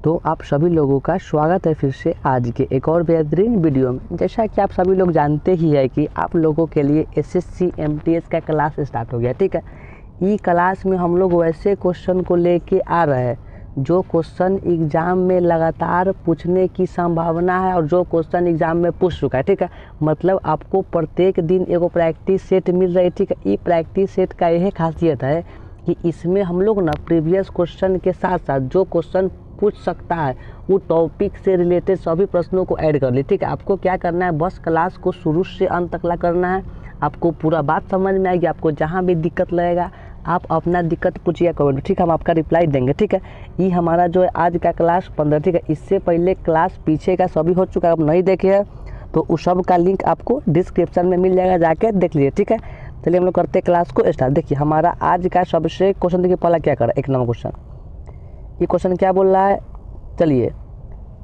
तो आप सभी लोगों का स्वागत है फिर से आज के एक और बेहतरीन वीडियो में। जैसा कि आप सभी लोग जानते ही है कि आप लोगों के लिए एसएससी एमटीएस का क्लास स्टार्ट हो गया, ठीक है। ई क्लास में हम लोग वैसे क्वेश्चन को लेके आ रहे हैं जो क्वेश्चन एग्ज़ाम में लगातार पूछने की संभावना है और जो क्वेश्चन एग्ज़ाम में पूछ चुका है, ठीक है। मतलब आपको प्रत्येक दिन एगो प्रैक्टिस सेट मिल रही है, ठीक है। ई प्रैक्टिस सेट का यही खासियत है कि इसमें हम लोग ना प्रीवियस क्वेश्चन के साथ साथ जो क्वेश्चन पूछ सकता है वो टॉपिक से रिलेटेड सभी प्रश्नों को ऐड कर ली, ठीक है। आपको क्या करना है, बस क्लास को शुरू से अंत तक करना है। आपको पूरा बात समझ में आएगी। आपको जहाँ भी दिक्कत लगेगा आप अपना दिक्कत पूछिए कमेंट, ठीक है। हम आपका रिप्लाई देंगे, ठीक है। ये हमारा जो है आज का क्लास 15, ठीक है। इससे पहले क्लास पीछे का सभी हो चुका है, आप नहीं देखे हैं तो उस सब का लिंक आपको डिस्क्रिप्शन में मिल जाएगा, जाके देख लीजिए, ठीक है। चलिए हम लोग करते हैं क्लास को स्टार्ट। देखिए हमारा आज का सबसे क्वेश्चन, देखिए पहला क्या करा, 1 नंबर क्वेश्चन। ये क्वेश्चन क्या बोल रहा है, चलिए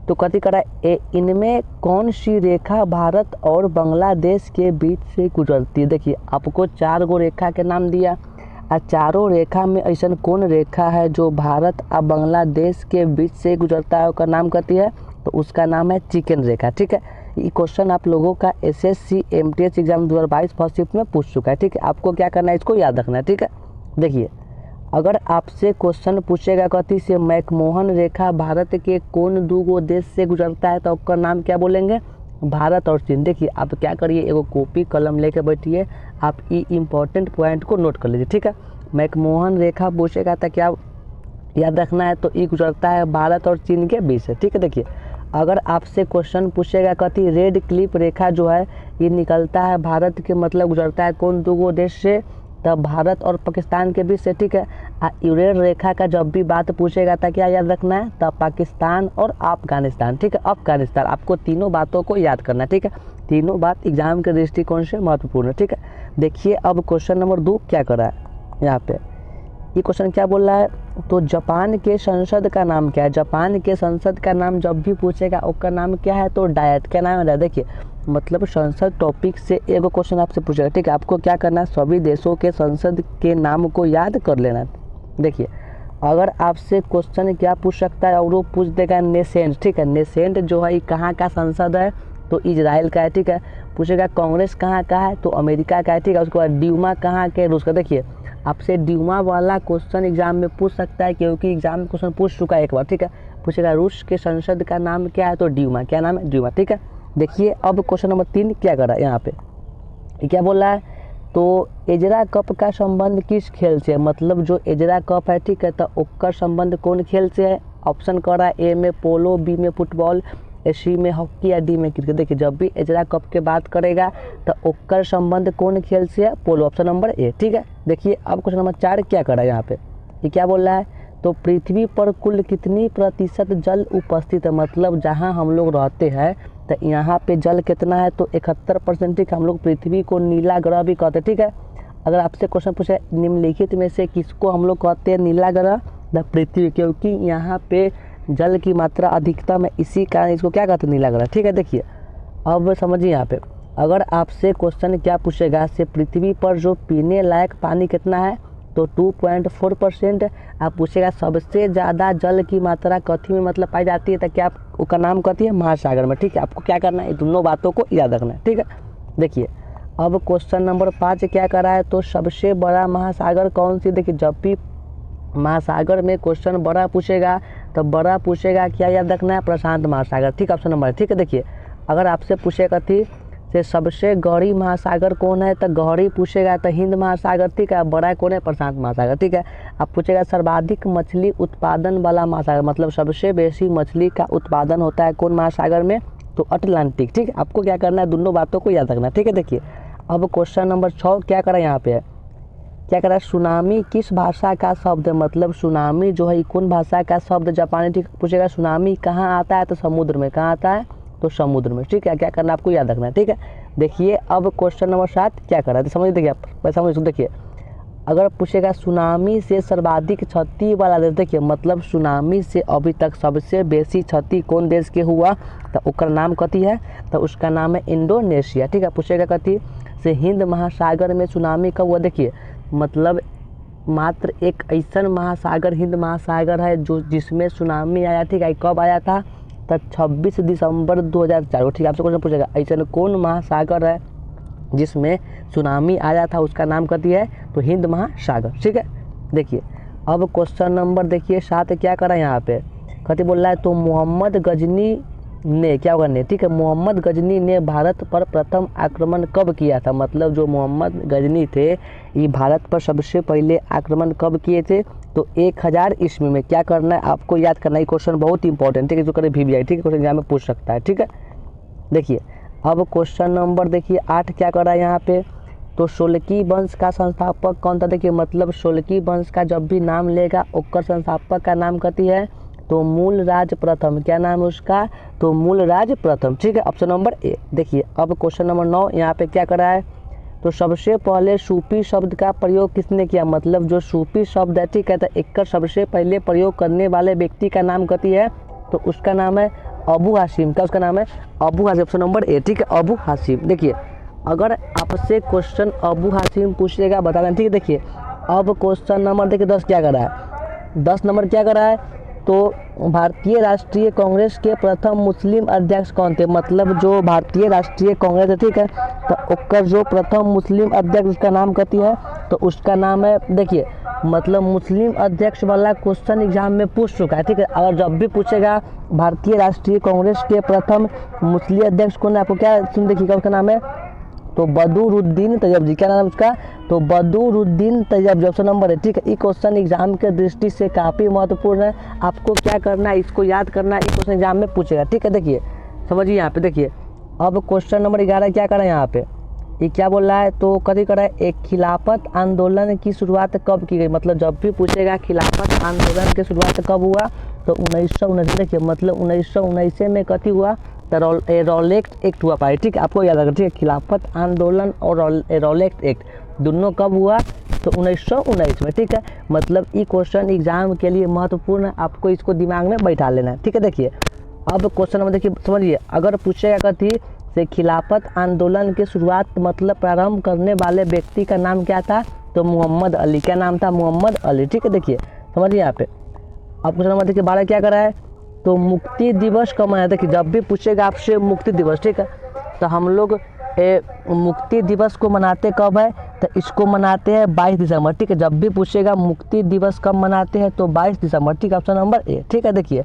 तो कथी करा है, इनमें कौन सी रेखा भारत और बांग्लादेश के बीच से गुजरती है। देखिए आपको 4 गो रेखा के नाम दिया और चारों रेखा में ऐसा कौन रेखा है जो भारत और बांग्लादेश के बीच से गुजरता है, उसका नाम कहती है, तो उसका नाम है चिकन रेखा, ठीक है। ये क्वेश्चन आप लोगों का SSC MTS exam 2022 first shift में पूछ चुका है, ठीक है। आपको क्या करना है, इसको याद रखना है, ठीक है। देखिए अगर आपसे क्वेश्चन पूछेगा कथी से मैकमोहन रेखा भारत के कौन 2 गो देश से गुजरता है, तो उसका नाम क्या बोलेंगे, भारत और चीन। देखिए आप क्या करिए, एगो कॉपी कलम लेके बैठिए, आप ये इम्पोर्टेंट पॉइंट को नोट कर लीजिए, ठीक है। मैकमोहन रेखा पूछेगा तो क्या याद रखना है, तो ये गुजरता है भारत और चीन के बीच से, ठीक है। देखिए अगर आपसे क्वेश्चन पूछेगा कथी रेड क्लिप रेखा जो है ये निकलता है भारत के, मतलब गुजरता है कौन 2 गो देश से, तब भारत और पाकिस्तान के बीच से, ठीक है। यूरेन रेखा का जब भी बात पूछेगा तो क्या याद रखना है, तब पाकिस्तान और अफगानिस्तान, ठीक है। अफगानिस्तान, आपको तीनों बातों को याद करना है, ठीक है। तीनों बात एग्जाम के दृष्टिकोण से महत्वपूर्ण है, ठीक है। देखिए अब क्वेश्चन नंबर 2 क्या कर रहा है यहाँ पे, ये क्वेश्चन क्या बोल रहा है, तो जापान के संसद का नाम क्या है। जापान के संसद का नाम जब भी पूछेगा उसका नाम क्या है, तो डायट क्या नाम है। देखिए मतलब संसद टॉपिक से एगो क्वेश्चन आपसे पूछेगा, ठीक है। आपको क्या करना है, सभी देशों के संसद के नाम को याद कर लेना है। देखिए अगर आपसे क्वेश्चन क्या पूछ सकता है, और वो पूछ देगा नेसेंट, ठीक है। नेसेंट जो है कहाँ का संसद है, तो इजराइल का है, ठीक है। पूछेगा कांग्रेस कहाँ का है, तो अमेरिका का है, ठीक है। उसके बाद ड्यूमा कहाँ के, रूस का। देखिए आपसे ड्यूमा वाला क्वेश्चन एग्जाम में पूछ सकता है क्योंकि एग्जाम में क्वेश्चन पूछ चुका है एक बार, ठीक है। पूछेगा रूस के संसद का नाम क्या है, तो ड्यूमा, क्या नाम है, ड्यूमा, ठीक है। देखिए अब क्वेश्चन नंबर 3 क्या कर रहा है यहाँ पे, ये क्या बोल रहा है, तो एजरा कप का संबंध किस खेल से है। मतलब जो एजरा कप है, ठीक है, तो उसका संबंध कौन खेल से है। ऑप्शन कर रहा है, ए में पोलो, बी में फुटबॉल, सी में हॉकी या डी में क्रिकेट। देखिए जब भी एजरा कप के बात करेगा तो उसका संबंध कौन खेल से है, पोलो, ऑप्शन नंबर ए, ठीक है। देखिए अब क्वेश्चन नंबर 4 क्या कर रहा है यहाँ पे, ये क्या बोल रहा है, तो पृथ्वी पर कुल कितनी प्रतिशत जल उपस्थित है। मतलब जहाँ हम लोग रहते हैं तो यहाँ पे जल कितना है, तो 71%, ठीक है। हम लोग पृथ्वी को नीला ग्रह भी कहते हैं, ठीक है। अगर आपसे क्वेश्चन पूछे निम्नलिखित में से किसको हम लोग कहते हैं नीला ग्रह, द पृथ्वी, क्योंकि यहाँ पे जल की मात्रा अधिकतम है, इसी कारण इसको क्या कहते हैं, नीला ग्रह, ठीक है। देखिए अब समझिए यहाँ पे अगर आपसे क्वेश्चन क्या पूछेगा से पृथ्वी पर जो पीने लायक पानी कितना है, तो 2.4%। आप पूछेगा सबसे ज़्यादा जल की मात्रा कथी में मतलब पाई जाती है, तो क्या उसका नाम कहती है, महासागर में, ठीक है। आपको क्या करना है, ये दोनों बातों को याद रखना है, ठीक है। देखिए अब क्वेश्चन नंबर 5 क्या करा है, तो सबसे बड़ा महासागर कौन सी। देखिए जब भी महासागर में क्वेश्चन बड़ा पूछेगा तो बड़ा पूछेगा क्या याद रखना है, प्रशांत महासागर, ठीक है, ऑप्शन नंबर, ठीक है। देखिए अगर आपसे पूछेगा थी से सबसे गहरी महासागर कौन है, तो गहरी पूछेगा तो हिंद महासागर, ठीक है। बड़ा कौन है, प्रशांत महासागर, ठीक है। अब पूछेगा सर्वाधिक मछली उत्पादन वाला महासागर, मतलब सबसे बेसी मछली का उत्पादन होता है कौन महासागर में, तो अटलांटिक, ठीक है। आपको क्या करना है, दोनों बातों को याद रखना है, ठीक है। देखिए अब क्वेश्चन नंबर 6 क्या करा यहाँ पे है, क्या करा, सुनामी किस भाषा का शब्द है। मतलब सुनामी जो है कौन भाषा का शब्द, जापानी, ठीक। पूछेगा सुनामी कहाँ आता है, तो समुद्र में, कहाँ आता है, तो समुद्र में, ठीक है। क्या करना आपको याद रखना है, ठीक है। देखिए अब क्वेश्चन नंबर 7 क्या कर रहा है, तो समझ, देखिए आप समझ, देखिए अगर पूछेगा सुनामी से सर्वाधिक क्षति वाला देश। देखिए मतलब सुनामी से अभी तक सबसे बेसी क्षति कौन देश के हुआ, तो उसका नाम कथी है, तो उसका नाम है इंडोनेशिया, ठीक है। पूछेगा कथी से हिंद महासागर में सुनामी कब हुआ। देखिए मतलब मात्र एक ऐसा महासागर हिंद महासागर है जो जिसमें सुनामी आया, ठीक है। कब आया था? तो 26 दिसंबर 2004। ठीक है, आपसे क्वेश्चन पूछेगा ऐसा कौन महासागर है जिसमें सुनामी आया था, उसका नाम कहती है तो हिंद महासागर, ठीक है। देखिए अब क्वेश्चन नंबर देखिए 7 क्या करा यहाँ पे, कहते बोल रहा है तो मोहम्मद गजनी ने क्या करने, ठीक है, मोहम्मद गजनी ने भारत पर प्रथम आक्रमण कब किया था? मतलब जो मोहम्मद गजनी थे ये भारत पर सबसे पहले आक्रमण कब किए थे? तो 1000 ईस्वी में। क्या करना है आपको, याद करना है, क्वेश्चन बहुत इंपॉर्टेंट, ठीक है, जो करे VVI, ठीक है, क्वेश्चन एग्जाम में पूछ सकता है, ठीक है। देखिए अब क्वेश्चन नंबर देखिए 8 क्या कर रहा है यहाँ पे, तो सोलंकी वंश का संस्थापक कौन था? देखिए मतलब सोलंकी वंश का जब भी नाम लेगा उसका संस्थापक का नाम कहती है तो मूलराज प्रथम। क्या नाम है उसका? तो मूलराज प्रथम, ठीक है, ऑप्शन नंबर ए। देखिए अब क्वेश्चन नंबर 9 यहाँ पे क्या करा है, तो सबसे पहले सूफी शब्द का प्रयोग किसने किया? मतलब जो सूफी शब्द है, ठीक है, तो एक सबसे पहले प्रयोग करने वाले व्यक्ति का नाम कहती है तो उसका नाम है अबू हाशिम। क्या उसका नाम है? Abu Hashim, option number A, ठीक है, अबू हाशिम। देखिए अगर आपसे क्वेश्चन अबू हाशिम पूछेगा बताना, ठीक है। देखिए अब क्वेश्चन नंबर देखिए 10 क्या कर रहा है, 10 नंबर क्या कर रहा है, तो भारतीय राष्ट्रीय कांग्रेस के प्रथम मुस्लिम अध्यक्ष कौन थे? मतलब जो भारतीय राष्ट्रीय कांग्रेस है, ठीक है, तो उसका जो प्रथम मुस्लिम अध्यक्ष उसका नाम कहती है तो उसका नाम है, देखिए मतलब मुस्लिम अध्यक्ष वाला क्वेश्चन एग्जाम में पूछ चुका है, ठीक है। अगर जब भी पूछेगा भारतीय राष्ट्रीय कांग्रेस के प्रथम मुस्लिम अध्यक्ष कौन है, आपको क्या सुन देखिएगा उसका नाम है तो बदरुद्दीन तैयब जी। क्या नाम है उसका? तो बदरुद्दीन तैयब जी, ऑप्शन नंबर है, ठीक है। ये क्वेश्चन एग्जाम के दृष्टि से काफ़ी महत्वपूर्ण है, आपको क्या करना है, इसको याद करना है, ये क्वेश्चन एग्जाम में पूछेगा, ठीक है। देखिए समझिए यहाँ पे, देखिए अब क्वेश्चन नंबर 11 क्या करा है यहाँ पे, ये क्या बोल रहा है, तो कभी करा है एक खिलाफत आंदोलन की शुरुआत कब की गई? मतलब जब भी पूछेगा खिलाफत आंदोलन की शुरुआत कब हुआ तो 1919। देखिए मतलब 1919 में कथी हुआ तो रॉलेट एक्ट हुआ पाए, ठीक है, आपको याद रखना, ठीक है। खिलाफत आंदोलन और रॉलेट एक्ट दोनों कब हुआ तो 1919 में, ठीक है। मतलब ये क्वेश्चन एग्जाम के लिए महत्वपूर्ण है, आपको इसको दिमाग में बैठा लेना है, ठीक है। देखिए अब क्वेश्चन नंबर देखिए समझिए, अगर पूछेगा कथी से खिलाफत आंदोलन की शुरुआत मतलब प्रारंभ करने वाले व्यक्ति का नाम क्या था तो मोहम्मद अली। क्या नाम था? मोहम्मद अली, ठीक है। देखिए समझिए यहाँ पे अब क्वेश्चन नंबर देखिए 12 क्या करा है, तो मुक्ति दिवस कब मनाया? देखिए जब भी पूछेगा आपसे मुक्ति दिवस, ठीक है, तो हम लोग मुक्ति दिवस को मनाते कब है तो इसको मनाते हैं 22 दिसंबर, ठीक है। जब भी पूछेगा मुक्ति दिवस कब मनाते हैं तो 22 दिसंबर, ठीक है, ऑप्शन नंबर ए, ठीक है। देखिए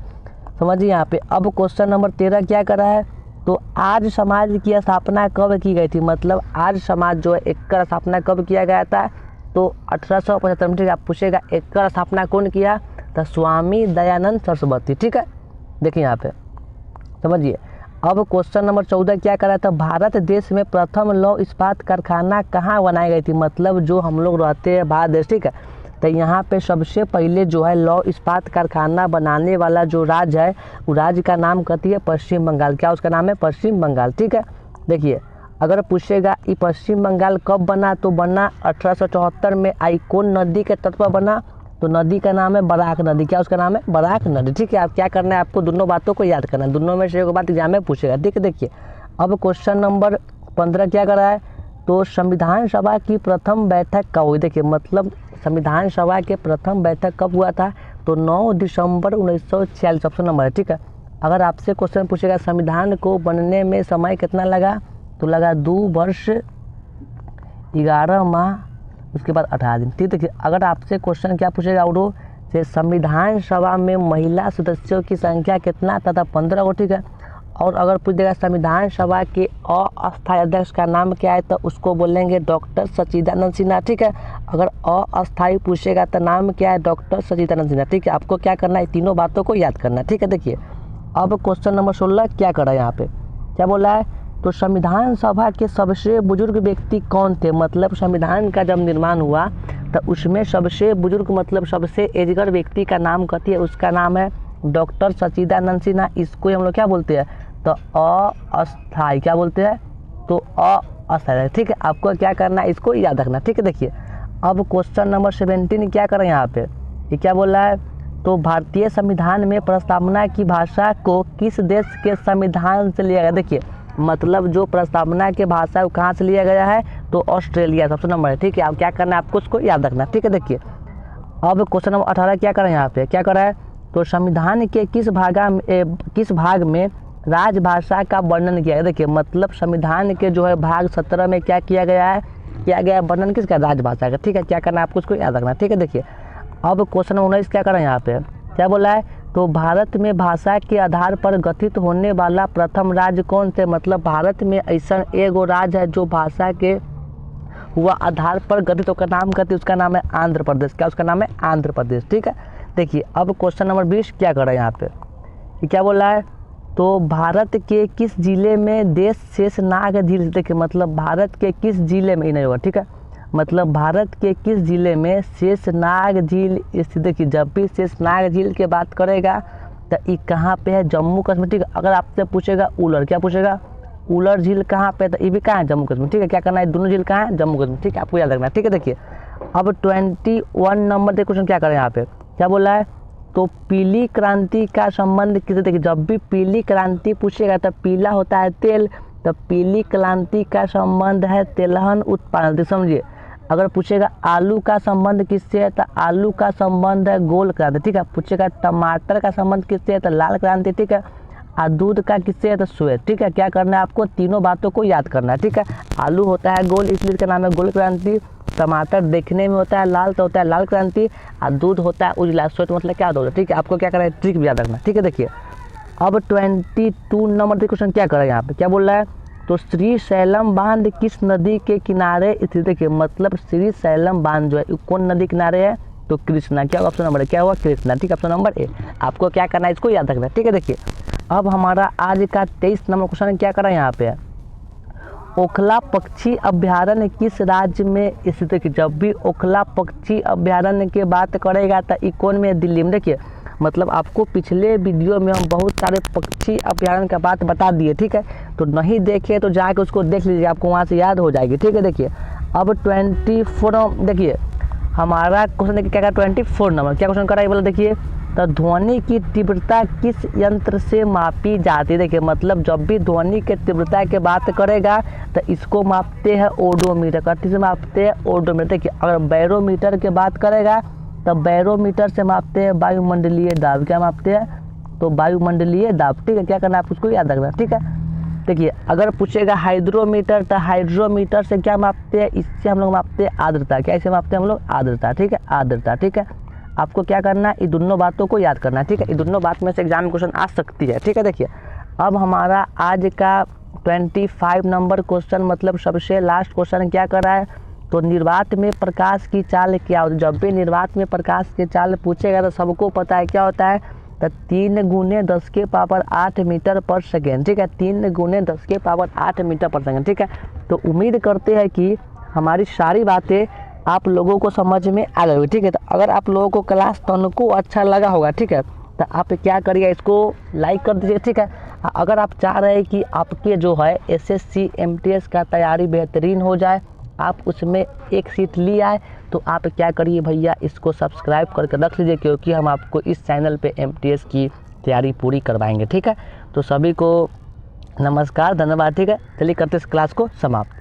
समझिए यहाँ पे अब क्वेश्चन नंबर 13 क्या करा है, तो आज समाज की स्थापना कब की गई थी? मतलब आज समाज जो है एक स्थापना कब किया गया था तो 1875 में, ठीक है। आप पूछेगा एक स्थापना कौन किया तो स्वामी दयानंद सरस्वती, ठीक है। देखिए यहाँ पे समझिए अब क्वेश्चन नंबर 14 क्या करा था, भारत देश में प्रथम लौह इस्पात कारखाना कहाँ बनाई गई थी? मतलब जो हम लोग रहते हैं भारत देश, ठीक है, तो यहाँ पे सबसे पहले जो है लौह इस्पात कारखाना बनाने वाला जो राज्य है वो राज्य का नाम कहती है पश्चिम बंगाल। क्या उसका नाम है? पश्चिम बंगाल, ठीक है। देखिए अगर पूछेगा ये पश्चिम बंगाल कब बना तो बना 1874 में। आई कौन नदी के तट पर बना तो नदी का नाम है बराक नदी। क्या उसका नाम है? बराक नदी, ठीक है। आप क्या करना है, आपको दोनों बातों को याद करना है, दोनों में से एक बात एग्जाम में पूछेगा, ठीक है। देखिए अब क्वेश्चन नंबर 15 क्या कर रहा है, तो संविधान सभा की प्रथम बैठक कब हुई? देखिए मतलब संविधान सभा के प्रथम बैठक कब हुआ था तो 9 दिसंबर 1946, ऑप्शन नंबर है, ठीक है। अगर आपसे क्वेश्चन पूछेगा संविधान को बनने में समय कितना लगा तो लगा 2 वर्ष 11 माह उसके बाद 18 दिन, ठीक है। अगर आपसे क्वेश्चन क्या पूछेगा और से संविधान सभा में महिला सदस्यों की संख्या कितना था तो 15 को, ठीक है। और अगर पूछ देगा संविधान सभा के अस्थायी अध्यक्ष का नाम क्या है तो उसको बोलेंगे डॉक्टर सच्चिदानंद सिन्हा, ठीक है। अगर अस्थायी पूछेगा तो नाम क्या है डॉक्टर सच्चिदानंद सिन्हा, ठीक है। आपको क्या करना है, तीनों बातों को याद करना है, ठीक है। देखिए अब क्वेश्चन नंबर 16 क्या कर रहा है, यहाँ पे क्या बोला है, तो संविधान सभा के सबसे बुजुर्ग व्यक्ति कौन थे? मतलब संविधान का जब निर्माण हुआ तो उसमें सबसे बुजुर्ग मतलब सबसे एजगर व्यक्ति का नाम कहती है उसका नाम है डॉक्टर सच्चिदानंद सिन्हा। इसको हम लोग क्या बोलते हैं तो अस्थायी, क्या बोलते हैं तो अस्थायी, ठीक है। आपको क्या करना है, इसको याद रखना, ठीक है। देखिए अब क्वेश्चन नंबर 17 क्या करें यहाँ पे, ये क्या बोल रहा है, तो भारतीय संविधान में प्रस्तावना की भाषा को किस देश के संविधान से लिया गया? देखिए मतलब जो प्रस्तावना के भाषा है वो कहाँ से लिया गया है तो ऑस्ट्रेलिया, सबसे नंबर है, ठीक है। आप क्या करना है, आपको उसको याद रखना, ठीक है। देखिए अब क्वेश्चन नंबर 18 क्या कर रहे हैं यहाँ पे, क्या कर रहा है, तो संविधान के किस भाग में राजभाषा का वर्णन किया है। देखिए मतलब संविधान के जो है भाग 17 में क्या किया गया है वर्णन किसका, राजभाषा का। ठीक है, क्या करना है आपको उसको याद रखना। ठीक है, देखिए अब क्वेश्चन नंबर 19 क्या कर रहे हैं यहाँ पे, क्या बोला है, तो भारत में भाषा के आधार पर गठित होने वाला प्रथम राज्य कौन से, मतलब भारत में ऐसा एगो राज्य है जो भाषा के हुआ आधार पर गठित होकर नाम करती है, उसका नाम है आंध्र प्रदेश। क्या उसका नाम है, आंध्र प्रदेश। ठीक है, देखिए अब क्वेश्चन नंबर 20 क्या कर रहे हैं यहाँ पे, क्या बोला है, तो भारत के किस जिले में देश शेषनाग झील, देखिए मतलब भारत के किस जिले में, नहीं होगा। ठीक है, मतलब भारत के किस जिले में शेषनाग झील स्थित। देखिए जब भी शेषनाग झील की बात करेगा तो ये कहाँ पे है, जम्मू कश्मीर। ठीक है, अगर आपसे पूछेगा उलर, क्या पूछेगा, उलर झील कहाँ पे, तो ये भी कहाँ है, जम्मू कश्मीर। ठीक है, क्या करना है, दोनों झील कहाँ है, जम्मू कश्मीर। ठीक है, आपको याद रखना है। ठीक है, देखिए अब 21 नंबर के क्वेश्चन क्या करें यहाँ पे, क्या बोला है, तो पीली क्रांति का संबंध किससे। देखिए जब भी पीली क्रांति पूछेगा तब पीला होता है तेल, तब पीली क्रांति का संबंध है तेलहन उत्पादन। समझिए, अगर पूछेगा आलू का संबंध किससे है, तो आलू का संबंध है गोल क्रांति। ठीक है, पूछेगा टमाटर का संबंध किससे है, तो लाल क्रांति। ठीक है, और दूध का किससे है, तो श्वेत। ठीक है, क्या करना है आपको, तीनों बातों को याद करना है। ठीक है, आलू होता है गोल इसलिए इसका नाम है गोल क्रांति, टमाटर देखने में होता है लाल तो होता है लाल क्रांति, और दूध होता है उजला, श्वेत मतलब क्या होता है। ठीक है, आपको क्या करना है, ट्रिक भी याद रखना। ठीक है, देखिए अब 22 नंबर के क्वेश्चन क्या कर रहा है यहाँ पे, क्या बोल रहा है, तो श्री शैलम बांध किस नदी के किनारे स्थित। देखिए मतलब श्री शैलम बांध जो है कौन नदी किनारे है, तो कृष्णा। क्या ऑप्शन नंबर है, क्या हुआ, कृष्णा। ठीक है, ऑप्शन नंबर ए। आपको क्या करना है, इसको याद रखना है। ठीक है, देखिए अब हमारा आज का 23 नंबर क्वेश्चन क्या कर रहा है यहाँ पे, ओखला पक्षी अभ्यारण्य किस राज्य में स्थित है। जब भी ओखला पक्षी अभ्यारण्य की बात करेगा तो ये कौन में, दिल्ली में। देखिए मतलब आपको पिछले वीडियो में हम बहुत सारे पक्षी अभ्यारण्य का बात बता दिए। ठीक है, तो नहीं देखे तो जाके उसको देख लीजिए, आपको वहाँ से याद हो जाएगी। ठीक है, देखिए अब 24 देखिए हमारा क्वेश्चन क्या है, 24 नंबर क्या क्वेश्चन कर रहा है बोला, देखिए तो ध्वनि की तीव्रता किस यंत्र से मापी जाती है। देखिए मतलब जब भी ध्वनि के तीव्रता की बात करेगा तो इसको मापते हैं ओडोमीटर, किससे मापते हैं, ओडोमीटर। देखिए अगर बैरोमीटर की बात करेगा तो बैरोमीटर से मापते हैं वायुमंडलीय दाब। क्या मापते हैं, तो वायुमंडलीय दाब। ठीक है, क्या करना है आपको उसको याद रखना। ठीक है, देखिए अगर पूछेगा हाइड्रोमीटर तो हाइड्रोमीटर से क्या मापते हैं, इससे हम लोग मापते हैं आर्द्रता। क्या इसे मापते हैं हम लोग, आर्द्रता। ठीक है, आर्द्रता। ठीक है, आपको क्या करना है, ये दोनों बातों को याद करना है। ठीक है, ये दोनों बात में से एग्जाम में क्वेश्चन आ सकती है। ठीक है, देखिए अब हमारा आज का 25 नंबर क्वेश्चन मतलब सबसे लास्ट क्वेश्चन क्या कर रहा है, तो निर्वात में प्रकाश की चाल क्या होती है। जब भी निर्वात में प्रकाश की चाल पूछेगा तो सबको पता है क्या होता है, तो 3 × 10⁸ मीटर पर सेकेंड। ठीक है, 3 × 10⁸ मीटर पर सेकेंड। ठीक है, तो उम्मीद करते हैं कि हमारी सारी बातें आप लोगों को समझ में आ गई। ठीक है, तो अगर आप लोगों को क्लास 10 को अच्छा लगा होगा, ठीक है, तो आप क्या करिए, इसको लाइक कर दीजिए। ठीक है, अगर आप चाह रहे हैं कि आपके जो है SSC MTS का तैयारी बेहतरीन हो जाए, आप उसमें एक सीट लिए आए, तो आप क्या करिए भैया, इसको सब्सक्राइब करके रख लीजिए, क्योंकि हम आपको इस चैनल पे MTS की तैयारी पूरी करवाएंगे। ठीक है, तो सभी को नमस्कार, धन्यवाद। ठीक है, चलिए करते इस क्लास को समाप्त।